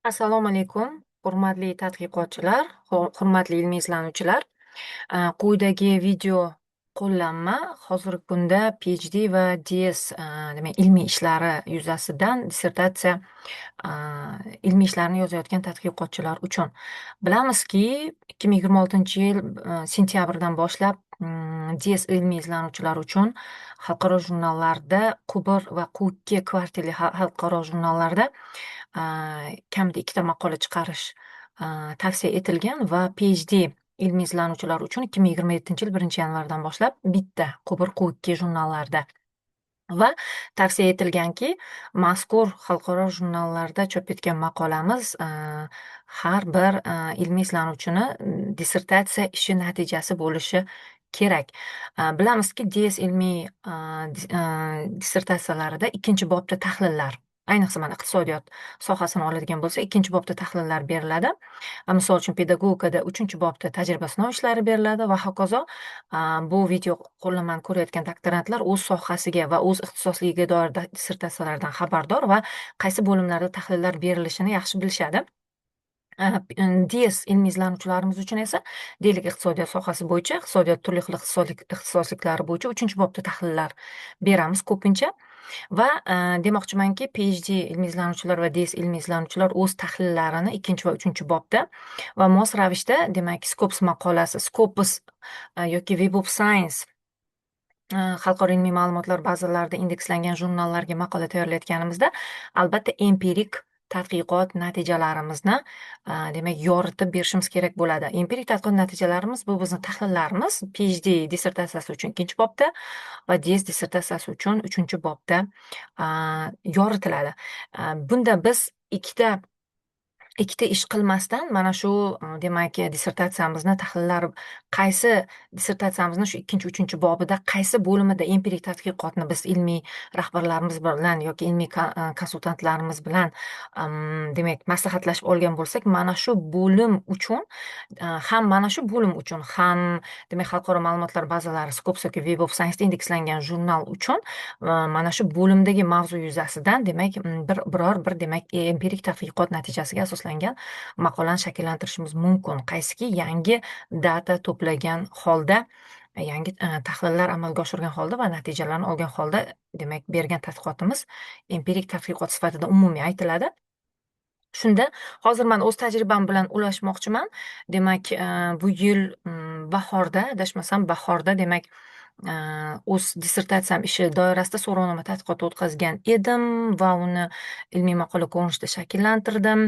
Assalomu alaykum, hurmatli tadqiqotchilar, hurmatli ilmiy izlanuvchilar. Quyidagi video qo'llanma hozirgi kunda PhD va DS demak ilmiy ishlari yuzasidan dissertatsiya ilmiy ishlarni yozayotgan tadqiqotchilar uchun. Bilamizki, 2026-yil sentyabrdan boshlab DS ilmiy izlanuvchilar uchun xalqaro jurnallarda Qubur va Quvki kvartali xalqaro jurnallarda kamida ikkita maqola chiqarish tavsiya etilgan va PhD ilmiy izlanuvchilar uchun 2027-yil 1-yanvardan boshlab bitta Qubur Quvki jurnallarda va tavsiya etilganki, mazkur xalqaro jurnallarda chop etgan maqolamiz har bir ilmiy izlanuvchini dissertatsiya ishi natijasi bo'lishi kerak. Bilamizki, DS ilmiy dissertatsiyalarida ikkinchi bobda tahlillar, ayniqsa mana iqtisodiyot sohasini oladigan bo'lsak, ikkinchi bobda tahlillar beriladi. Misol uchun, pedagogikada 3-bobda tajriba sinov ishlari beriladi va hokazo. Bu video qo'llanmani ko'rayotgan doktorantlar o'z sohasiga va o'z ixtisosligiga doir dissertatsiyalardan xabardor va qaysi bo'limlarda tahlillar berilishini yaxshi bilishadi. DS ilmiy izlanuvchilarimiz uchun esa deylik iqtisodiyot sohasi bo'yicha, iqtisodiyot turli xil ixtisosliklari bo'yicha 3-bobda tahlillar beramiz ko'pincha. Va demoqchimanki, PhD ilmiy izlanuvchilar va DS ilmiy izlanuvchilar o'z tahlillarini 2 va 3-bobda va mos ravishda, demak, Scopus maqolasi, Scopus yoki Web of Science xalqaro ilmiy ma'lumotlar bazalarida indekslangan jurnallarga maqola tayyorlayotganimizda, albatta empirik tadqiqot natijalarimizni demak yoritib berishimiz kerak bo'ladi. Empirik tadqiqot natijalarimiz bu bizning tahlillarimiz PhD dissertatsiyasi uchun 2-bobda va DS dissertatsiyasi uchun 3-bobda yoritiladi. Bunda biz ikkita ish qilmasdan mana shu demak dissertatsiyamizni tahlillar qaysi dissertatsiyamizni shu 2-3-bobida qaysi bo'limida empirik tadqiqotni biz ilmiy rahbarlarimiz bilan yoki ilmiy konsultantlarimiz bilan demak maslahatlashib olgan bo'lsak, mana shu bo'lim uchun ham mana shu bo'lim uchun ham demak xalqaro ma'lumotlar bazalari Scopus yoki Web of Science indekslagan jurnal uchun mana shu bo'limdagi mavzu yuzasidan demak biror bir demak empirik tadqiqot natijasiga asoslangan maqolani shakllantirishimiz mumkin. Qaysiki yangi data to'plagan holda, yangi tahlillar amalga oshirgan holda va natijalarni olgan holda demak bergan tadqiqotimiz empirik tadqiqot sifatida umumiy aytiladi. Shunda hozir man o'z tajribam bilan ulashmoqchiman. Demak, bu yil bahorda, adashmasam bahorda demak o'z dissertatsiyam ishi doirasida so'rovnoma tadqiqoti o'tkazgan edim va uni ilmiy maqola ko'rinishida shakllantirdim.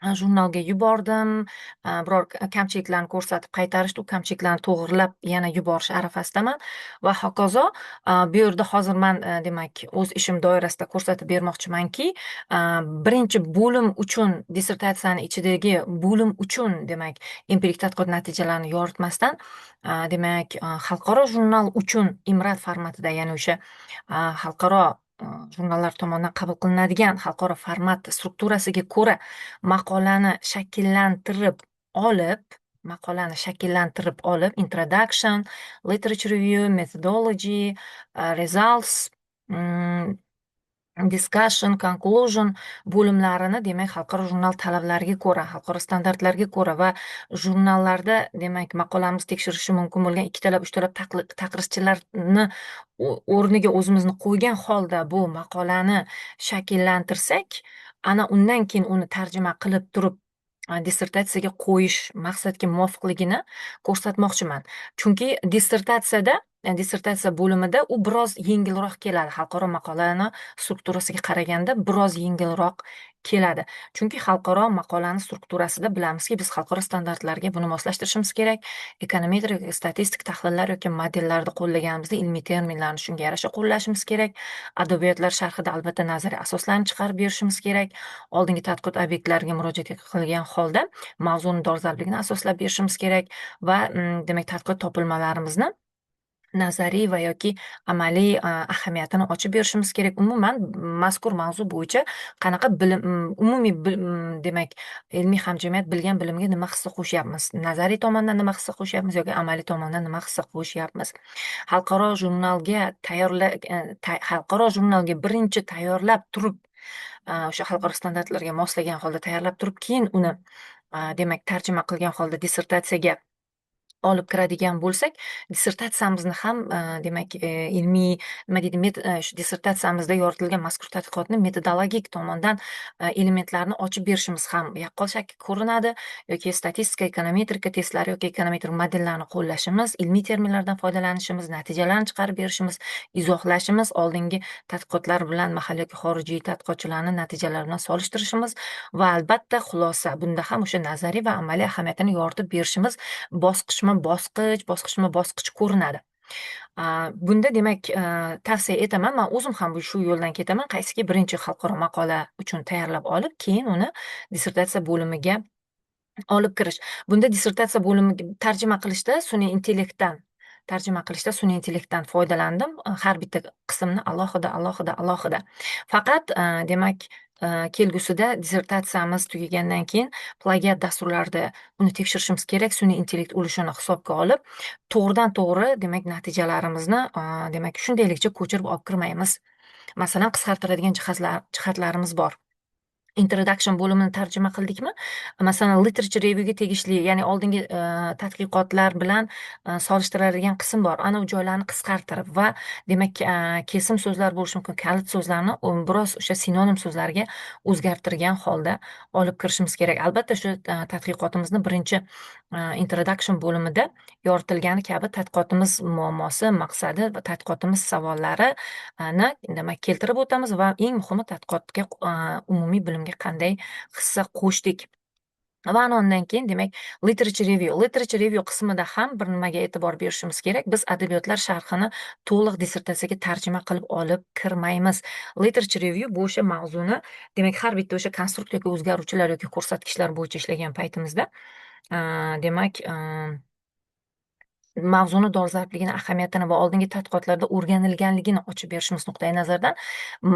Jurnalga yubordim. Biror kamchiliklarni ko'rsatib qaytarishdi. U kamchiliklarni to'g'rilab yana yuborish arafasidaman va hokazo. Bu yerda hozir man demak o'z ishim doirasida ko'rsatib bermoqchimanki, birinchi bo'lim uchun dissertatsiyani ichidagi bo'lim uchun demak empirik tadqiqot natijalarini yoritmasdan demak xalqaro jurnal uchun IMRAD formatida, ya'ni o'sha xalqaro jurnallar tomonidan qabul qilinadigan xalqaro format strukturasiga ko'ra maqolani shakllantirib olib, introduction, literature review, methodology, results, discussion, conclusion bo'limlarini demak xalqaro jurnal talablariga ko'ra, xalqaro standartlarga ko'ra va jurnallarda demak maqolamiz tekshirishi mumkin bo'lgan 2talab 3talab taqrizchilarni o'rniga o'zimizni qo'ygan holda bu maqolani shakllantirsak, ana undan keyin uni tarjima qilib turib dissertatsiyaga qo'yish maqsadga muvofiqligini ko'rsatmoqchiman. Chunki dissertatsiya bo'limida u biroz yengilroq keladi. Xalqaro maqolani strukturasiga qaraganda biroz yengilroq keladi. Chunki xalqaro maqolani strukturasida bilamizki, biz xalqaro standartlarga buni moslashtirishimiz kerak. Ekonometrik, statistik tahlillar yoki modellarni qo'llaganimizda ilmiy terminlarni shunga yarasha qo'llashimiz kerak. Adabiyotlar sharhida albatta nazariy asoslarni chiqarib berishimiz kerak. Oldingi tadqiqot obyektlariga murojaat qilgan holda mavzuni dolzarbligini asoslab berishimiz kerak va demak tadqiqot topilmalarimizni nazariy va yoki amaliy ahamiyatini ochib berishimiz kerak. Umuman mazkur mavzu bo'yicha qanaqa bilim, umumiy demak ilmiy hamjamiyat bilgan bilimga nima hissa qo'shyapmiz, nazariy tomondan nima hissa qo'shyapmiz yoki amaliy tomondan nima hissa qo'shyapmiz. Xalqaro jurnalga birinchi tayyorlab turib o'sha xalqaro standartlarga moslagan holda tayyorlab turib, keyin uni demak tarjima qilgan holda dissertatsiyaga olib kiradigan bo'lsak, dissertatsiyamizni ham demak ilmiy nima deydi shu dissertatsiyamizda yoritilgan mazkur tadqiqotni metodologik tomondan elementlarni ochib berishimiz ham yaqqol shakl ko'rinadi yoki statistika, ekonometrika testlari yoki ekonometrik modellarni qo'llashimiz, ilmiy terminlardan foydalanishimiz, natijalarni chiqarib berishimiz, izohlashimiz, oldingi tadqiqotlar bilan mahalliy yoki xorijiy tadqiqotchilarni natijalari bilan solishtirishimiz va albatta xulosa, bunda ham o'sha nazariy va amaliy ahamiyatini yoritib berishimiz bosqichma-bosqich ko'rinadi. Bunda demak, tavsiya etaman. Men o'zim ham shu yo'ldan ketaman. Qaysiki birinchi xalqaro maqola uchun tayyorlab olib, keyin uni dissertatsiya bo'limiga olib kirish. Bunda dissertatsiya bo'limiga tarjima qilishda sun'iy intellektdan foydalandim. Har bitta qismni alohida. Faqat, demak, kelgusida dissertatsiyamiz tugagandan keyin plagiat dasturlarida uni tekshirishimiz kerak. Sun'iy intellekt ulushini hisobga olib, to'g'ridan-to'g'ri, demak, natijalarimizni, demak, shundaylikcha ko'chirib olib kirmaymiz. Masalan, qisqartiradigan jihatlarimiz bor. Introduction bo'limini tarjima qildikmi? Masalan, literature reviewga tegishli, ya'ni oldingi tadqiqotlar bilan solishtiradigan qism bor. Ana u joylarni qisqartirib va demak, kesim so'zlar bo'lishi mumkin, kalit so'zlarni biroz o'sha sinonim so'zlarga o'zgartirgan holda olib kirishimiz kerak. Albatta, shu tadqiqotimizni birinchi introduction bo'limida yoritilgani kabi tadqiqotimiz muammosi, maqsadi va tadqiqotimiz savollarini demak keltirib o'tamiz va eng muhimi tadqiqotga umumiy bilimga qanday hissa qo'shdik. Va ana undan keyin demak literature review qismida ham bir nimaga e'tibor berishimiz kerak. Biz adabiyotlar sharhini to'liq dissertatsiyaga tarjima qilib olib kirmaymiz. Literature review bu o'sha mavzuni, demak, har bitta o'sha konstrukt yoki o'zgaruvchilar yoki ko'rsatkichlar bo'yicha ishlagan paytimizda, demak, mavzuni dolzarbligini, ahamiyatini va oldingi tadqiqotlarda o'rganilganligini ochib berishimiz nuqtai nazaridan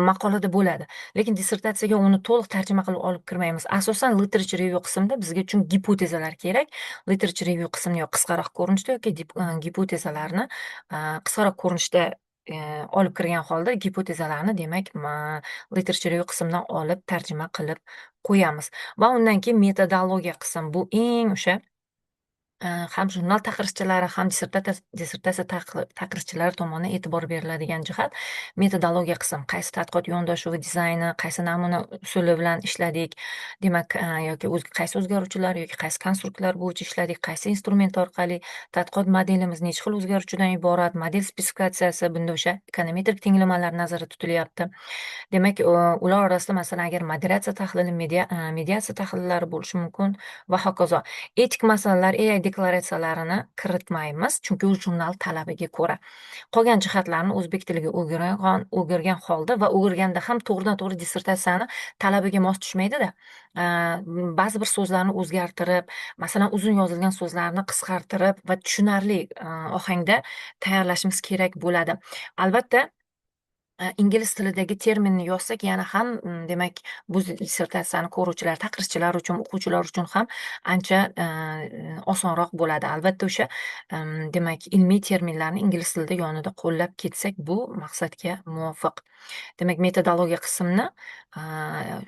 maqolada bo'ladi. Lekin dissertatsiyaga uni to'liq tarjima qilib olib kirmaymiz. Asosan literature review qismida bizga uchun gipotezalar kerak. Literature review qismini yo qisqaroq ko'rinishda yoki gipotezalarni qisqaroq ko'rinishda olib kirgan holda gipotezalarni, demak, literature review qismidan olib tarjima qilib qo'yamiz. Va undan keyin metodologiya qism. Bu eng o'sha ham jurnal tahrirchilari, ham dissertatsiya tahrirchilari tomonidan e'tibor beriladigan jihat metodologiya qism. Qaysi tadqiqot yondashuvi dizayni, qaysi namuna usuli bilan ishladik, demak, yoki qaysi o'zgaruvchilar yoki qaysi konstruktlar bo'yicha ishladik, qaysi instrument orqali, tadqiqot modelimiz necha xil o'zgaruvchidan iborat, model spesifikatsiyasi, bunda o'sha ekonometrik tenglamalar nazarda tutilyapti. Demak, ular orasida masalan agar moderatsiya tahlili, mediatsiya tahlillari bo'lishi mumkin va hokazo. Etik masalalar, AI deklaratsiyalarini kiritmaymiz, chunki u jurnal talabiga ko'ra. Qolgan jihatlarni o'zbek tiliga o'girgan holda va o'girganda ham to'g'ridan-to'g'ri dissertatsiyani talabiga mos tushmaydi-da. Ba'zi bir so'zlarni o'zgartirib, masalan, uzun yozilgan so'zlarni qisqartirib va tushunarli ohangda tayyorlashimiz kerak bo'ladi. Albatta, ingliz tilidagi terminni yozsak yana ham, demak, bu dissertatsiyani ko'ruvchilar, tahrirchilar uchun, o'quvchilar uchun ham ancha osonroq bo'ladi. Albatta, o'sha demak, ilmiy terminlarni ingliz tilida yonida qo'llab ketsak, bu maqsadga muvofiq. Demak, metodologiya qismini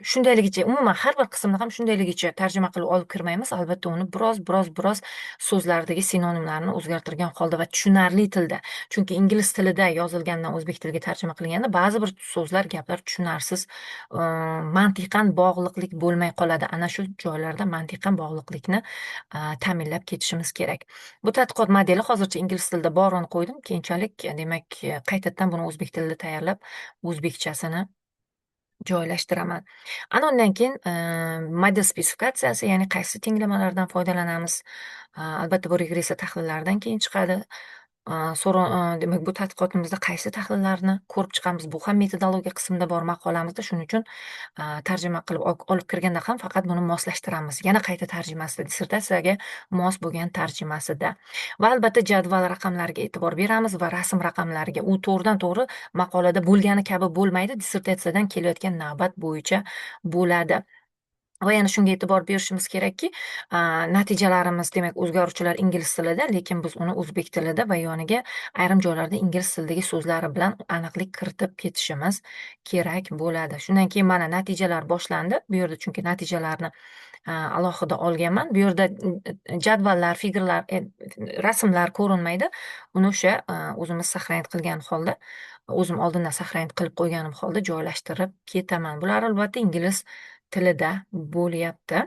shundayligicha, umuman har bir qismni ham shundayligicha tarjima qilib olib kirmaymiz. Albatta, uni biroz so'zlardagi sinonimlarni o'zgartirgan holda va tushunarli tilda. Chunki ingliz tilida yozilgandan o'zbek tiliga tarjima qilganda ba'zi bir so'zlar, gaplar tushunarsiz, mantiqan bog'liqlik bo'lmay qoladi. Ana shu joylarda mantiqan bog'liqlikni ta'minlab ketishimiz kerak. Bu tadqiqot modeli hozircha ingliz tilida borini qo'ydim. Keyinchalik, demak, qaytadan buni o'zbek tilida tayyorlab, o'zbekchasini joylashtiraman. Ana undan keyin model spesifikatsiyasi, ya'ni qaysi tenglamalardan foydalanamiz. Albatta, bu regressiya tahlillaridan keyin chiqadi. Demak, bu tadqiqotimizda qaysi tahlillarni ko'rib chiqamiz, bu ham metodologiya qismida bor maqolamizda. Shuning uchun tarjima qilib olib kirganda ham faqat buni moslashtiramiz. Yana qayta tarjimasida, dissertatsiyaga mos bo'lgan tarjimasida. Va albatta jadval raqamlariga e'tibor beramiz va rasm raqamlariga. U to'g'ridan-to'g'ri maqolada bo'lgani kabi bo'lmaydi, dissertatsiyadan kelayotgan navbat bo'yicha bo'ladi. Va yana shunga e'tibor berishimiz kerakki, natijalarimiz demak o'zgaruvchilar ingliz tilida, lekin biz uni o'zbek tilida va yoniga ayrim joylarda ingliz tilidagi so'zlari bilan aniqlik kiritib ketishimiz kerak bo'ladi. Shundan keyin mana natijalar boshlandi. Bu yerda chunki natijalarni alohida olganman. Bu yerda jadvallar, figrlar, rasmlar ko'rinmaydi. Uni o'sha o'zimiz saqlanib qilgan holda, o'zim oldindan saqlanib qilib qo'yganim holda joylashtirib ketaman. Bular albatta ingliz tilida bo'lyapti.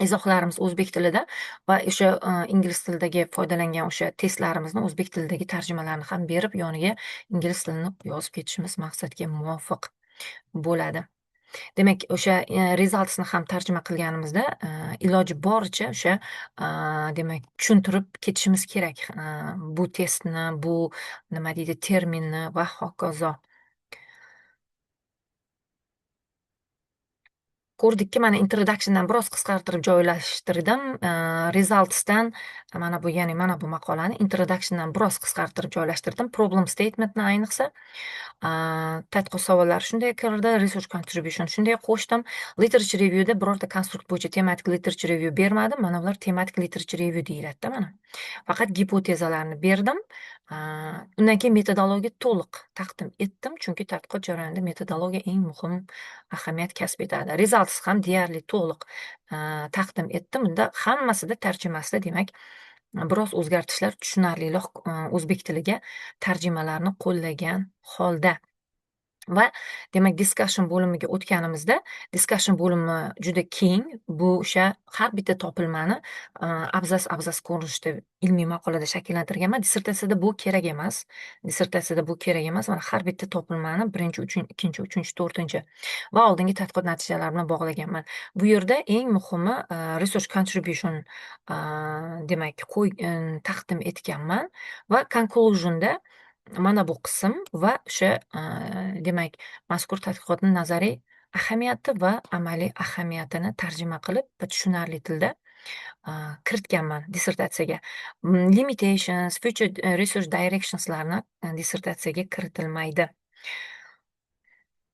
Izohlarimiz o'zbek tilida va o'sha ingliz tilidagi foydalangan o'sha testlarimizni o'zbek tilidagi tarjimalarni ham berib, yoniga ingliz tilini yozib ketishimiz maqsadga muvofiq bo'ladi. Demak, o'sha resultsni ham tarjima qilganimizda iloji boricha o'sha demak tushuntirib ketishimiz kerak. Bu testni, bu nima deydi, terminni va hokazo. Ko'rdikki, mana introductiondan biroz qisqartirib joylashtirdim. Resultsdan mana bu, ya'ni mana bu maqolani introductiondan biroz qisqartirib joylashtirdim. Problem statementni ayniqsa tadqiqot savollari shunday kirdi, research contribution shunday qo'shdim. Literature reviewda birorta konstrukt bo'yicha tematik literature review bermadim. Mana bular tematik literature review deyiladida mana. Faqat gipotezalarni berdim. Undan keyin metodologiya to'liq taqdim etdim, chunki tadqiqot jarayonida metodologiya eng muhim ahamiyat kasb etadi. Results ham deyarli to'liq taqdim etdim. Unda hammasida tarjimasida demak biroz o'zgartishlar tushunarliroq o'zbek tiliga tarjimalarni qo'llagan holda. Va demak discussion bo'limiga o'tganimizda, discussion bo'limi juda keng. Bu o'sha har bitta topilmani abzas ko'rinishda ilmiy maqolada shakllantirganman. Dissertatsiyada bu kerak emas. Dissertatsiyada bu kerak emas. Mana har bitta topilmani 1-3, 2-3, 4 va oldingi tadqiqot natijalari bilan bog'laganman. Bu yerda eng muhimi research contribution demak taqdim etganman va conclusionda mana bu qism va o'sha demak mazkur tadqiqotni nazariy ahamiyati va amaliy ahamiyatini tarjima qilib va tushunarli tilda kiritganman dissertatsiyaga. Limitations, future research directionslarni dissertatsiyaga kiritilmaydi.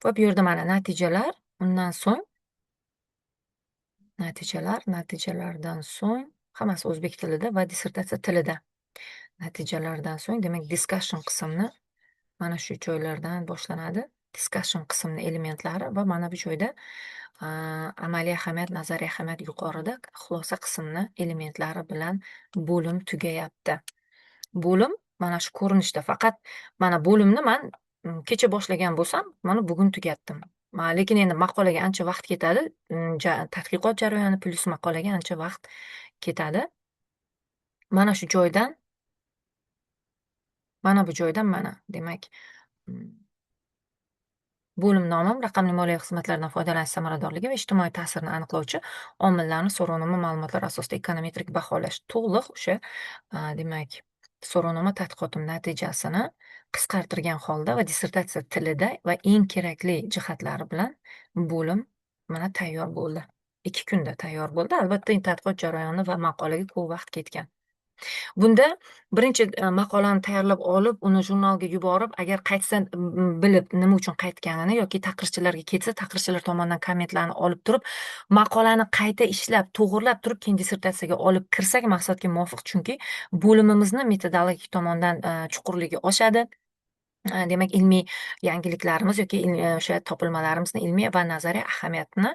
Va bu yerda mana natijalar, undan so'ng natijalardan so'ng hammasi o'zbek tilida va dissertatsiya tilida. Natijalardan so'ng demak discussion qismni mana shu joylardan boshlanadi. Discussion qismni elementlari va mana bu joyda amaliy ahamiyat, nazariy ahamiyat yuqorida xulosa qismni elementlari bilan bo'lim tugayapti. Bo'lim mana shu ko'rinishda. Faqat mana bo'limni man kecha boshlagan bo'lsam, mana bugun tugatdim. Lekin endi maqolaga ancha vaqt ketadi. Tadqiqot jarayoni plus maqolaga ancha vaqt ketadi. Mana shu joydan mana bu joydan mana demak bo'lim nomim raqamli moliyaviy xizmatlardan foydalanish samaradorligi va ijtimoiy ta'sirini aniqlovchi omillarni so'rovnoma ma'lumotlari asosida ekonometrik baholash. To'liq o'sha demak so'rovnoma tadqiqotim natijasini qisqartirgan holda va dissertatsiya tilida va eng kerakli jihatlari bilan bo'lim mana tayyor bo'ldi. 2 kunda tayyor bo'ldi. Albatta, tadqiqot jarayoni va maqolaga ko'p vaqt ketgan. Bunda birinchi maqolani tayyorlab olib, uni jurnalga yuborib, agar qaytsa bilib nima uchun qaytganini yoki taqirchilarga ketsa, taqirchilar tomonidan kommentlarni olib turib, maqolani qayta ishlab, to'g'irlab turib, keyin dissertatsiyaga olib kirsak maqsadga muvofiq, chunki bo'limimizni metodologik tomondan chuqurligi oshadi. Demak, ilmiy yangiliklarimiz yoki o'sha topilmalarimizni ilmiy va nazariy ahamiyatini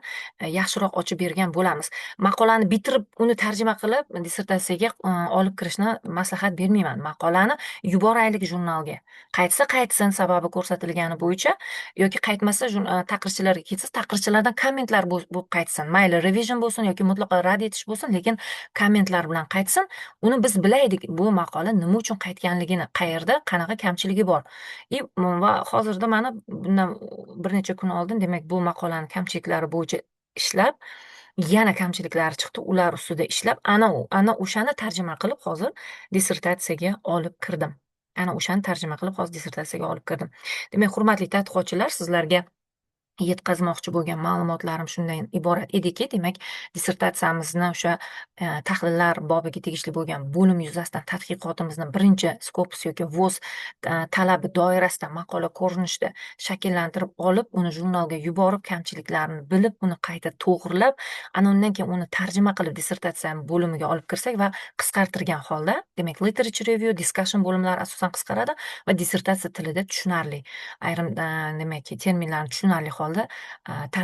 yaxshiroq ochib bergan bo'lamiz. Maqolani bitirib, uni tarjima qilib, dissertatsiyaga olib kirishni maslahat bermayman. Maqolani yuboraylik jurnalga. Qaytsa qaytsin, sababi ko'rsatilgani bo'yicha, yoki qaytmasa taqirchilarga ketsa, taqirchilardan kommentlar bo'lib qaytsin. Mayli revision bo'lsin yoki mutlaqo rad etish bo'lsin, lekin kommentlar bilan qaytsin. Uni biz bilaylik, bu maqola nima uchun qaytganligini, qayerda, qanaqa kamchiligi bor. Va hozirda mana bundan bir necha kun oldin demak bu maqolani kamchiliklari bo'yicha ishlab, yana kamchiliklari chiqdi, ular ustida ishlab, ana o'shani tarjima qilib hozir dissertatsiyaga olib kirdim. Demak, hurmatli tadqiqotchilar, sizlarga yetkazmoqchi bo'lgan ma'lumotlarim shundan iborat ediki, demak, dissertatsiyamizni o'sha, tahlillar bobiga tegishli bo'lgan bo'lim yuzasidan tadqiqotimizni birinchi Scopus yoki WOS talabi doirasida maqola ko'rinishida shakllantirib olib, uni jurnalga yuborib, kamchiliklarni bilib, uni qayta to'g'rilab, ana undan keyin uni tarjima qilib dissertatsiyam bo'limiga olib kirsak va qisqartirgan holda, demak, literature review, discussion bo'limlari asosan qisqaradi va dissertatsiya tilida tushunarli ayrim, demak, terminlarni tushunarli holda tarjima